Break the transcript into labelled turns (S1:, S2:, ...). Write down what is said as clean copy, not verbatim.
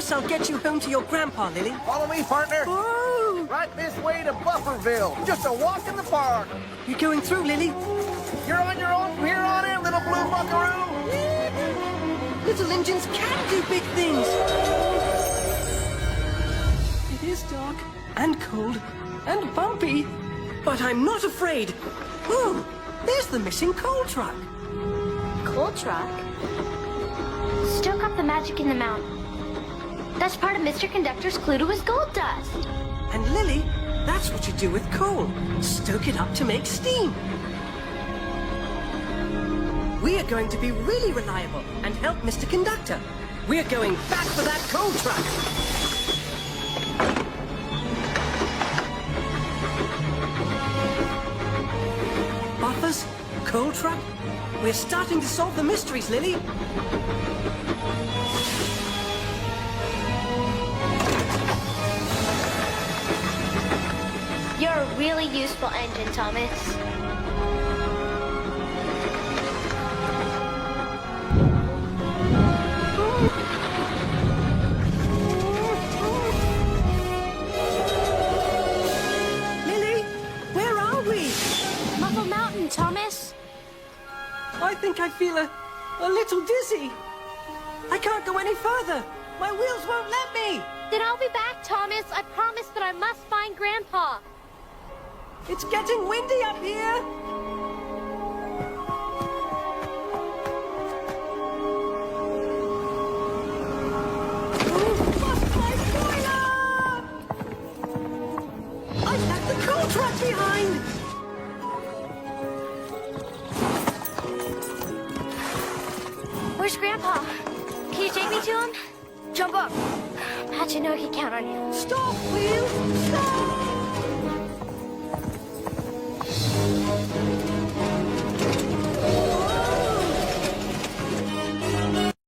S1: Promise I'll get you home to your grandpa, Lily.
S2: Follow me, partner.
S1: Whoa!
S2: Right this way to Bufferville. Just a walk in the park.
S1: You going through, Lily?
S2: You're on your own from here on in, little blue buckaroo.
S1: Little engines can do big things. It is dark and cold and bumpy, but I'm not afraid. Ooh, there's the missing coal truck.
S3: Coal truck? Stoke up the magic in the mountain. That's part of Mr. Conductor's clue to his gold dust.
S1: And Lily, that's what you do with coal. Stoke it up to make steam. We are going to be really reliable and help Mr. Conductor. We're going back for that coal truck. Buffers, coal truck. We're starting to solve the mysteries, Lily.
S3: You're a really useful engine, Thomas.
S1: Lily, where are we?
S3: Muffle Mountain, Thomas.
S1: I think I feel a little dizzy. I can't go any further. My wheels won't let me.
S3: Then I'll be back, Thomas. I promise that I must find Grandpa.
S1: It's getting windy up here. Oh, bust my boiler! I left the coal truck behind.
S3: Where's Grandpa? Can you take me to him? Jump up. How'd you know he could count on you?
S1: Stop, wheels! Stop!